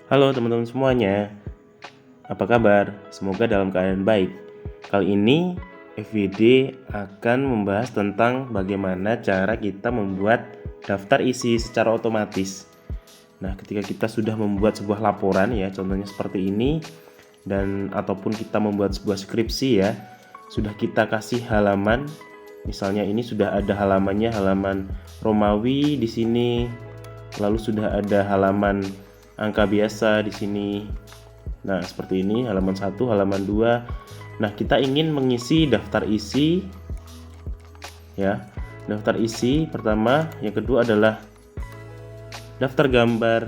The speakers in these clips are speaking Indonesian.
Halo teman-teman semuanya, apa kabar? Semoga dalam keadaan baik. Kali ini FWD akan membahas tentang bagaimana cara kita membuat daftar isi secara otomatis. Nah, ketika kita sudah membuat sebuah laporan ya, contohnya seperti ini, dan ataupun kita membuat sebuah skripsi ya, sudah kita kasih halaman. Misalnya ini sudah ada halamannya, halaman Romawi di sini, lalu sudah ada halaman angka biasa di sini. Nah, seperti ini, halaman 1, halaman 2. Nah, kita ingin mengisi daftar isi ya. Daftar isi pertama, yang kedua adalah daftar gambar,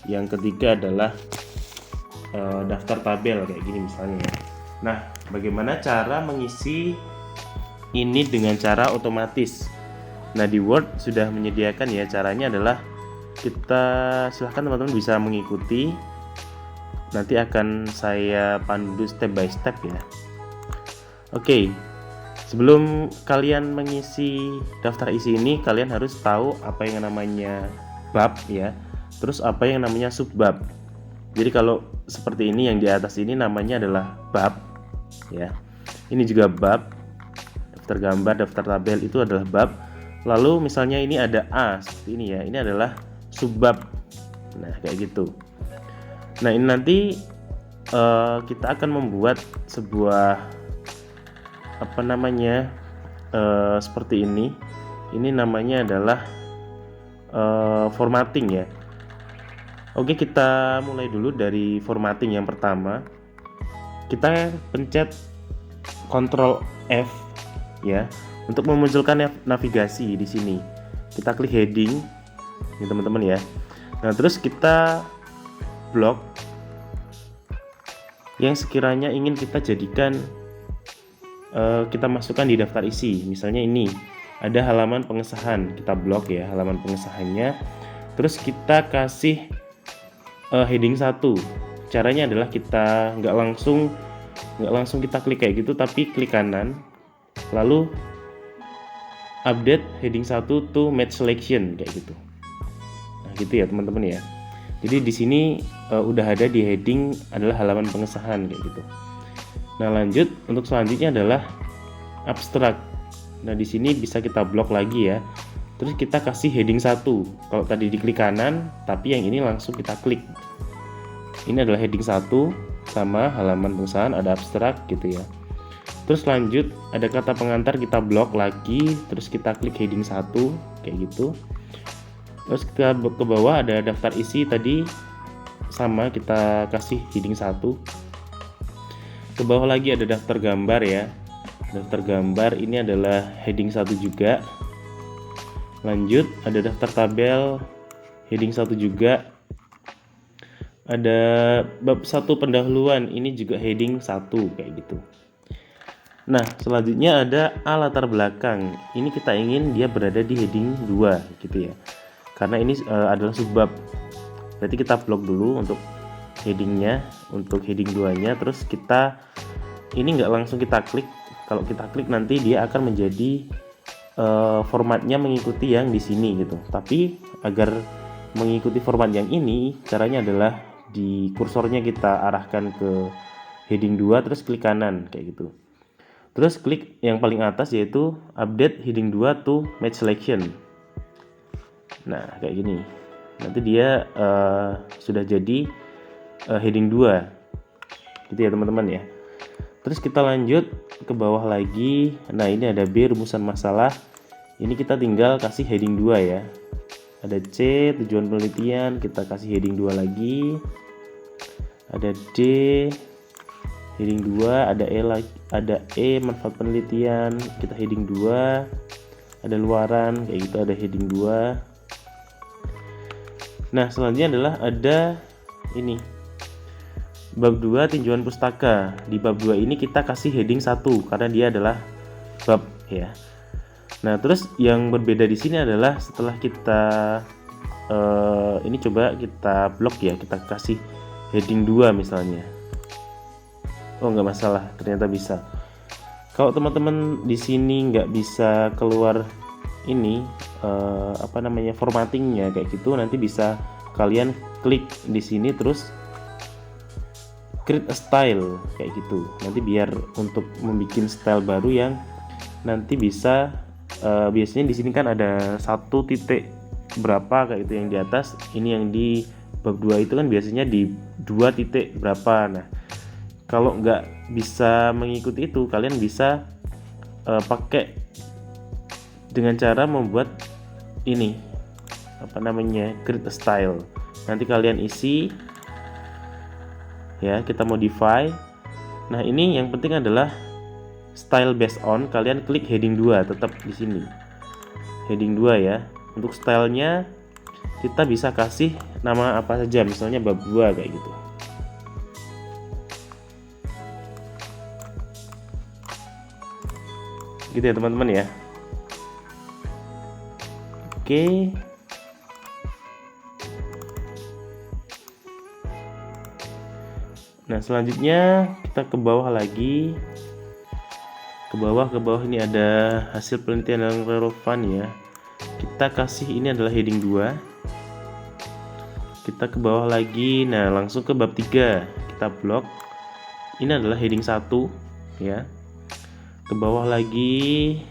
yang ketiga adalah daftar tabel kayak gini misalnya ya. Nah, bagaimana cara mengisi ini dengan cara otomatis? Nah, di Word sudah menyediakan ya. Caranya adalah silahkan teman-teman bisa mengikuti, nanti akan saya pandu step by step ya. Oke, sebelum kalian mengisi daftar isi ini, kalian harus tahu apa yang namanya bab ya, terus apa yang namanya subbab. Jadi kalau seperti ini, yang di atas ini namanya adalah bab ya, ini juga bab. Daftar gambar, daftar tabel itu adalah bab. Lalu misalnya ini ada A seperti ini ya, ini adalah subbab. Nah, kayak gitu. Nah, ini nanti kita akan membuat sebuah seperti ini. Ini namanya adalah formatting ya. Oke, kita mulai dulu dari formatting yang pertama. Kita pencet Ctrl F ya untuk memunculkan navigasi di sini. Kita klik heading ini teman-teman ya. Nah, terus kita blok yang sekiranya ingin kita jadikan kita masukkan di daftar isi. Misalnya ini ada halaman pengesahan, kita blok ya halaman pengesahannya. Terus kita kasih heading 1. Caranya adalah kita nggak langsung kita klik kayak gitu, tapi klik kanan lalu update heading 1 to match selection kayak gitu. Nah, gitu ya teman-teman ya. Jadi di sini udah ada di heading adalah halaman pengesahan kayak gitu. Nah, lanjut untuk selanjutnya adalah abstrak. Nah, di sini bisa kita blok lagi ya. Terus kita kasih heading 1. Kalau tadi diklik kanan, tapi yang ini langsung kita klik. Ini adalah heading 1 sama halaman pengesahan, ada abstrak gitu ya. Terus lanjut ada kata pengantar, kita blok lagi, terus kita klik heading 1 kayak gitu. Terus kita ke bawah ada daftar isi tadi, sama kita kasih heading 1. Ke bawah lagi ada daftar gambar ya. Daftar gambar ini adalah heading 1 juga. Lanjut ada daftar tabel, heading 1 juga. Ada bab 1 pendahuluan, ini juga heading 1 kayak gitu. Nah, selanjutnya ada A latar belakang. Ini kita ingin dia berada di heading 2 gitu ya. Karena ini adalah subbab. Berarti kita blok dulu untuk headingnya, untuk heading 2-nya. Terus kita ini nggak langsung kita klik. Kalau kita klik nanti dia akan menjadi formatnya mengikuti yang di sini gitu. Tapi agar mengikuti format yang ini, caranya adalah di kursornya kita arahkan ke heading 2, terus klik kanan kayak gitu. Terus klik yang paling atas yaitu update heading 2 to match selection. Nah, kayak gini. Nanti dia sudah jadi heading 2. Gitu ya teman-teman ya. Terus kita lanjut ke bawah lagi. Nah, ini ada B, rumusan masalah. Ini kita tinggal kasih heading 2 ya. Ada C, tujuan penelitian, kita kasih heading 2 lagi. Ada D, heading 2, ada E, manfaat penelitian, kita heading 2. Ada luaran kayak gitu, ada heading 2. Nah, selanjutnya adalah ada ini bab 2 tinjauan pustaka. Di bab 2 ini kita kasih heading 1 karena dia adalah bab ya. Nah, terus yang berbeda di sini adalah setelah kita ini coba kita blok ya, kita kasih heading 2 misalnya. Oh, nggak masalah, ternyata bisa. Kalau teman-teman di sini nggak bisa keluar ini formattingnya kayak gitu, nanti bisa kalian klik di sini terus create a style kayak gitu. Nanti biar untuk membuat style baru yang nanti bisa biasanya di sini kan ada satu titik berapa kayak gitu yang di atas. Ini yang di bab 2 itu kan biasanya di 2 titik berapa. Nah, kalau nggak bisa mengikuti itu, kalian bisa pakai dengan cara membuat ini create a style. Nanti kalian isi ya, kita modify. Nah, ini yang penting adalah style based on, kalian klik heading 2 tetap di sini. Heading 2 ya. Untuk stylenya kita bisa kasih nama apa saja, misalnya bab 2 kayak gitu. Gitu ya teman-teman ya. Oke. Nah, selanjutnya kita ke bawah lagi. Ke bawah ini ada hasil penelitian yang relevan ya. Kita kasih ini adalah heading 2. Kita ke bawah lagi. Nah, langsung ke bab 3. Kita blok. Ini adalah heading 1 ya. Ke bawah lagi.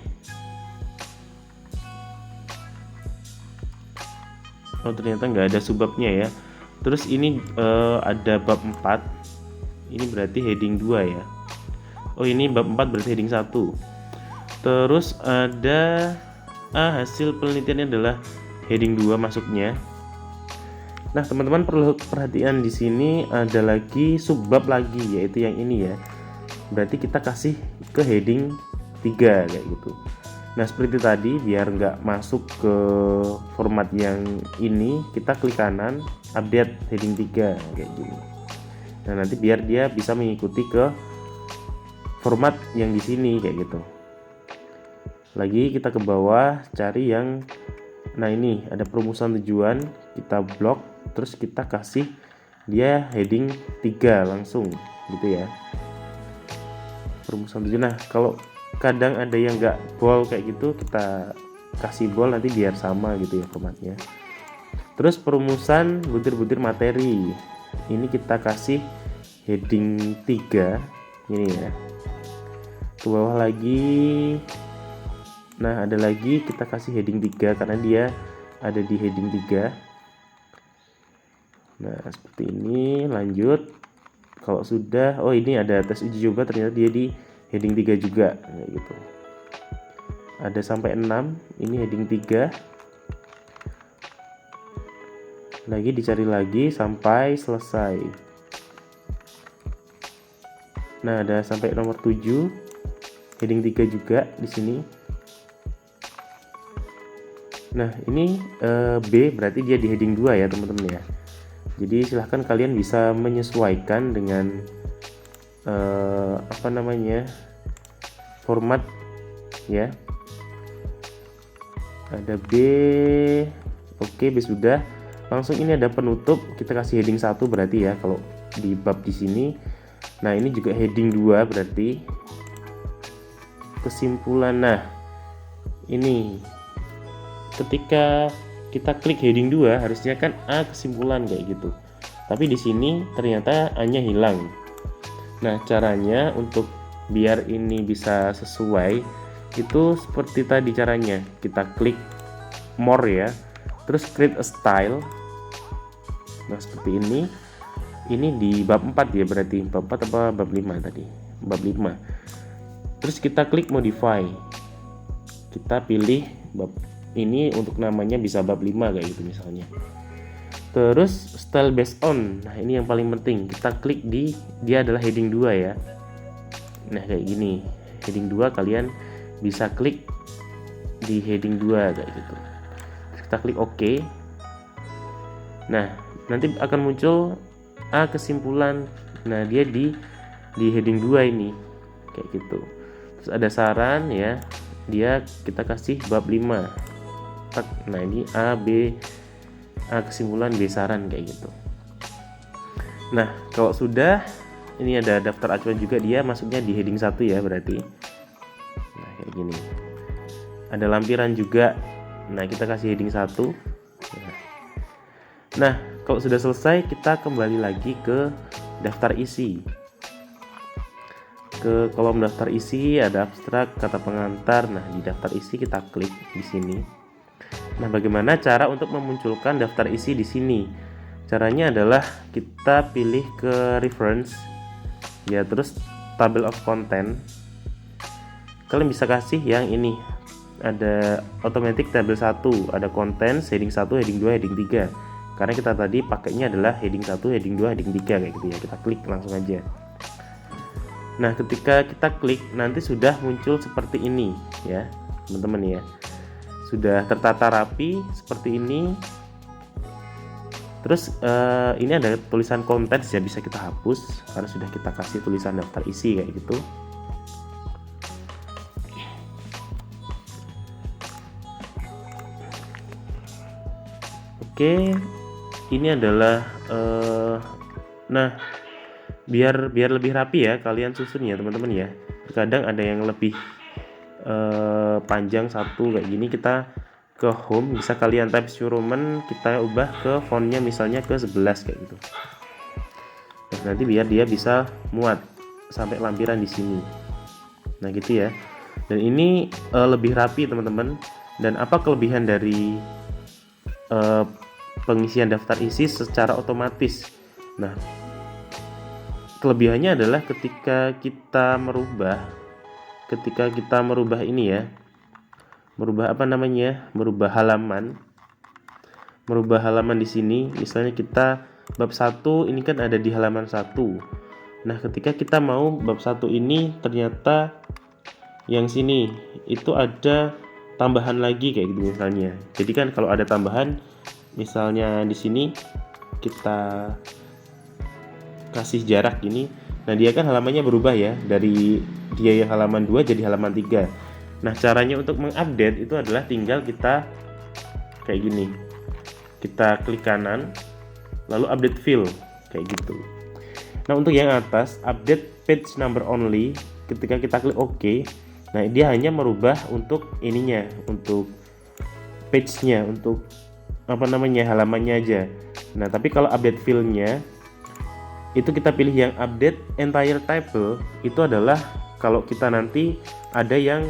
Oh, ternyata nggak ada subbabnya ya. Terus ini ada bab 4. Ini berarti heading 2 ya. Oh, ini bab 4 berarti heading 1. Terus ada hasil penelitiannya adalah heading 2 masuknya. Nah, teman-teman perlu perhatian di sini ada lagi subbab lagi, yaitu yang ini ya. Berarti kita kasih ke heading 3 kayak gitu. Nah, seperti tadi, biar nggak masuk ke format yang ini, kita klik kanan, update heading 3 kayak gini. Nah, nanti biar dia bisa mengikuti ke format yang di sini kayak gitu. Lagi kita ke bawah, cari yang ini ada perumusan tujuan, kita blok, terus kita kasih dia heading 3 langsung gitu ya. Perumusan tujuan. Nah, kalau kadang ada yang nggak bold kayak gitu, kita kasih bold nanti biar sama gitu ya formatnya. Terus perumusan butir-butir materi, ini kita kasih heading 3 ini ya. Ke bawah lagi. Nah, ada lagi kita kasih heading 3 karena dia ada di heading 3. Nah, seperti ini. Lanjut. Kalau sudah, oh ini ada tes uji coba, ternyata dia di heading 3 juga kayak gitu. Ada sampai 6, ini heading 3. Lagi dicari lagi sampai selesai. Nah, ada sampai nomor 7, heading 3 juga di sini. Nah, ini B berarti dia di heading 2 ya teman-teman ya. Jadi silahkan kalian bisa menyesuaikan dengan format ya. Ada B. Oke, B sudah. Langsung ini ada penutup, kita kasih heading 1 berarti ya kalau di bab di sini. Nah, ini juga heading 2 berarti kesimpulan. Nah, ini ketika kita klik heading 2 harusnya kan A kesimpulan kayak gitu. Tapi di sini ternyata A-nya hilang. Nah, caranya untuk biar ini bisa sesuai itu seperti tadi caranya. Kita klik more ya. Terus create a style. Nah, seperti ini. Ini di bab 4 ya berarti. Bab 4 apa bab 5 tadi? Bab 5. Terus kita klik modify. Kita pilih bab ini untuk namanya bisa bab 5 kayak gitu misalnya. Terus style based on. Nah, ini yang paling penting. Kita klik di dia adalah heading 2 ya. Nah, kayak gini. Heading 2 kalian bisa klik di heading 2 kayak gitu. Terus kita klik OK. Nah, nanti akan muncul A kesimpulan. Nah, dia di heading 2 ini kayak gitu. Terus ada saran ya. Dia kita kasih bab 5. Nah, ini A, B, A kesimpulan, B saran kayak gitu. Nah, kalau sudah, ini ada daftar acuan juga, dia masuknya di heading 1 ya berarti. Nah, kayak gini. Ada lampiran juga. Nah, kita kasih heading 1. Nah, kalau sudah selesai, kita kembali lagi ke daftar isi. Ke kolom daftar isi ada abstrak, kata pengantar. Nah, di daftar isi kita klik di sini. Nah, bagaimana cara untuk memunculkan daftar isi di sini? Caranya adalah kita pilih ke reference ya, terus table of content. Kalian bisa kasih yang ini. Ada automatic table 1, ada contents, heading 1, heading 2, heading 3. Karena kita tadi pakainya adalah heading 1, heading 2, heading 3 kayak gitu ya. Kita klik langsung aja. Nah, ketika kita klik nanti sudah muncul seperti ini ya, teman-teman ya. Sudah tertata rapi seperti ini. Terus ini ada tulisan contents ya, bisa kita hapus karena sudah kita kasih tulisan daftar isi kayak gitu. Oke, ini adalah nah, biar lebih rapi ya, kalian susun ya teman-teman ya. Terkadang ada yang lebih panjang satu kayak gini, kita ke home bisa kalian type Roman, kita ubah ke fontnya misalnya ke 11 kayak gitu. Nah, nanti biar dia bisa muat sampai lampiran di sini. Nah, gitu ya. Dan ini lebih rapi teman-teman. Dan apa kelebihan dari pengisian daftar isi secara otomatis? Nah, kelebihannya adalah ketika kita merubah ini ya, merubah halaman di sini. Misalnya kita bab 1 ini kan ada di halaman 1. Nah, ketika kita mau bab 1 ini ternyata yang sini itu ada tambahan lagi kayak gitu misalnya. Jadi kan kalau ada tambahan misalnya di sini kita kasih jarak gini, nah dia kan halamannya berubah ya, dari dia yang halaman 2 jadi halaman 3. Nah, caranya untuk mengupdate itu adalah tinggal kita kayak gini, kita klik kanan lalu update fill kayak gitu. Nah, untuk yang atas update page number only, ketika kita klik OK, nah dia hanya merubah untuk ininya, untuk page-nya, untuk halamannya aja. Nah, tapi kalau update fill-nya itu kita pilih yang update entire table. Itu adalah kalau kita nanti ada yang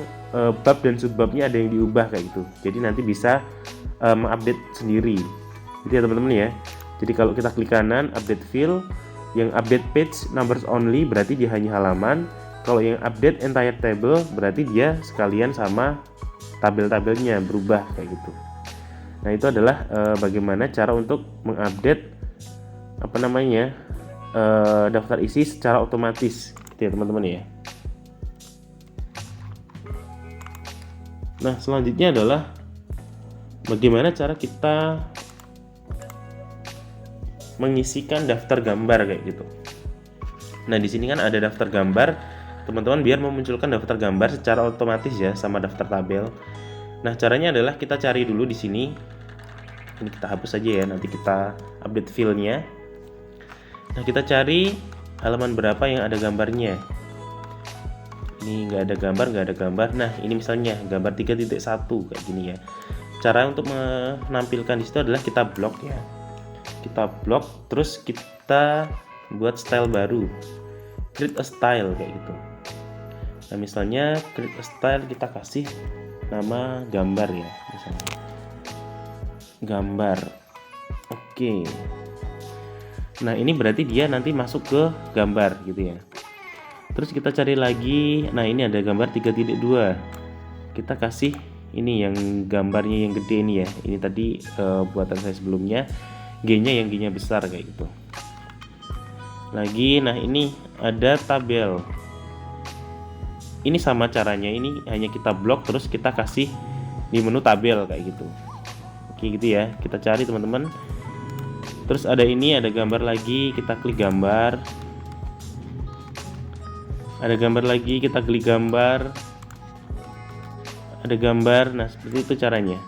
bab dan subbabnya ada yang diubah kayak gitu. Jadi nanti bisa mengupdate sendiri. Gitu ya teman-teman ya. Jadi kalau kita klik kanan update fill, yang update page numbers only berarti dia hanya halaman. Kalau yang update entire table berarti dia sekalian sama tabel-tabelnya berubah kayak gitu. Nah, itu adalah bagaimana cara untuk mengupdate daftar isi secara otomatis gitu ya teman-teman ya. Nah, selanjutnya adalah bagaimana cara kita mengisikan daftar gambar kayak gitu. Nah, di sini kan ada daftar gambar, teman-teman, biar memunculkan daftar gambar secara otomatis ya sama daftar tabel. Nah, caranya adalah kita cari dulu di sini. Ini kita hapus aja ya, nanti kita update fill-nya. Nah, kita cari halaman berapa yang ada gambarnya. Ini nggak ada gambar. Nah, ini misalnya gambar 3.1 kayak gini ya. Cara untuk menampilkan di situ adalah kita blok ya. Kita blok, terus kita buat style baru. Create a style kayak gitu. Nah, misalnya create a style, kita kasih nama gambar ya, misalnya gambar. Oke. Nah, ini berarti dia nanti masuk ke gambar gitu ya. Terus kita cari lagi. Nah, ini ada gambar 3.2. Kita kasih ini yang gambarnya yang gede ini ya. Ini tadi buatan saya sebelumnya. G-nya yang G-nya besar kayak gitu. Lagi, nah ini ada tabel. Ini sama caranya, ini hanya kita blok terus kita kasih di menu tabel kayak gitu. Oke gitu ya. Kita cari teman-teman. Terus ada ini, ada gambar lagi, kita klik gambar. Ada gambar lagi, kita klik gambar. Ada gambar, nah seperti itu caranya.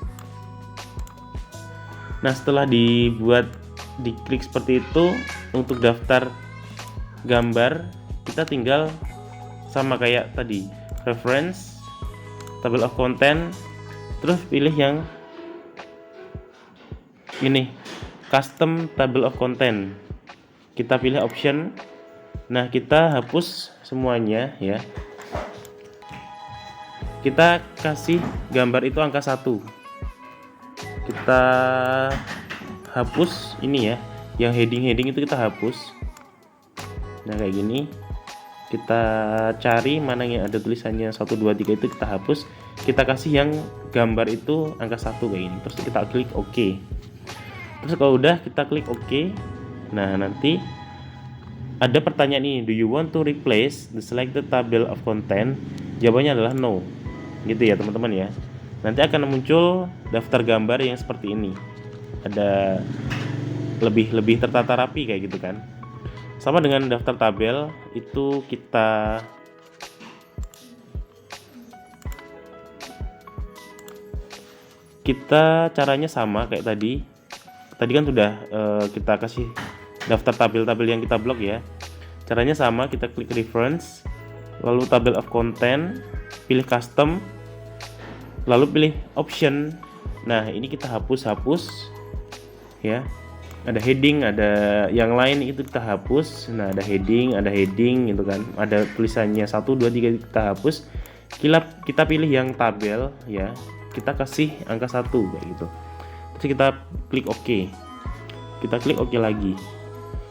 Nah, setelah diklik seperti itu, untuk daftar gambar kita tinggal sama kayak tadi, reference, table of content, terus pilih yang ini, custom table of content. Kita pilih option, Nah, kita hapus semuanya ya. Kita kasih gambar itu angka 1. Kita hapus ini ya, yang heading itu kita hapus. Nah, kayak gini. Kita cari mana yang ada tulisannya 1 2 3 itu kita hapus. Kita kasih yang gambar itu angka 1 kayak gini. Terus kita klik OK. Terus kalau udah kita klik OK. Nah, nanti ada pertanyaan ini, do you want to replace the selected table of content? Jawabannya adalah no. Gitu ya teman-teman ya. Nanti akan muncul daftar gambar yang seperti ini. Ada lebih tertata rapi kayak gitu kan. Sama dengan daftar tabel itu kita caranya sama kayak tadi. Tadi kan sudah kita kasih daftar tabel-tabel yang kita blok ya. Caranya sama, kita klik reference, lalu table of content, pilih custom, lalu pilih option. Nah, ini kita hapus ya. Ada heading, ada yang lain itu kita hapus. Nah, ada heading gitu kan. Ada tulisannya 1 2 3 kita hapus. Kita pilih yang tabel ya. Kita kasih angka 1 kayak gitu. Terus kita klik OK. Kita klik OK lagi.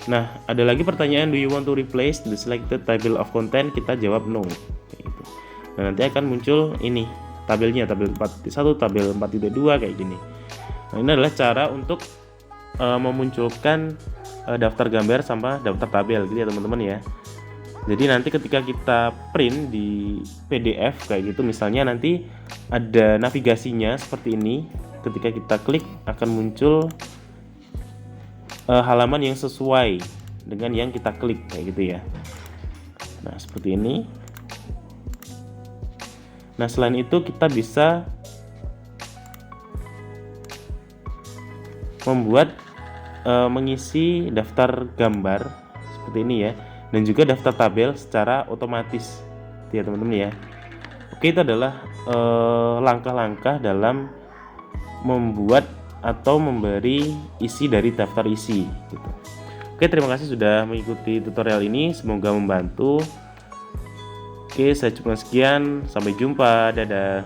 Nah, ada lagi pertanyaan, do you want to replace the selected table of content? Kita jawab no kayak gitu. Nah, nanti akan muncul ini tabelnya, tabel 4.1, tabel 4.2 kayak gini. Nah, ini adalah cara untuk memunculkan daftar gambar sama daftar tabel gitu ya teman-teman ya. Jadi nanti ketika kita print di PDF kayak gitu, misalnya nanti ada navigasinya seperti ini. Ketika kita klik akan muncul halaman yang sesuai dengan yang kita klik kayak gitu ya. Nah, seperti ini. Nah, selain itu kita bisa membuat mengisi daftar gambar seperti ini ya, dan juga daftar tabel secara otomatis ya teman-teman ya. Oke, itu adalah langkah-langkah dalam membuat atau memberi isi dari daftar isi gitu. Oke, terima kasih sudah mengikuti tutorial ini, semoga membantu. Oke, saya cukupkan sekian, sampai jumpa, dadah.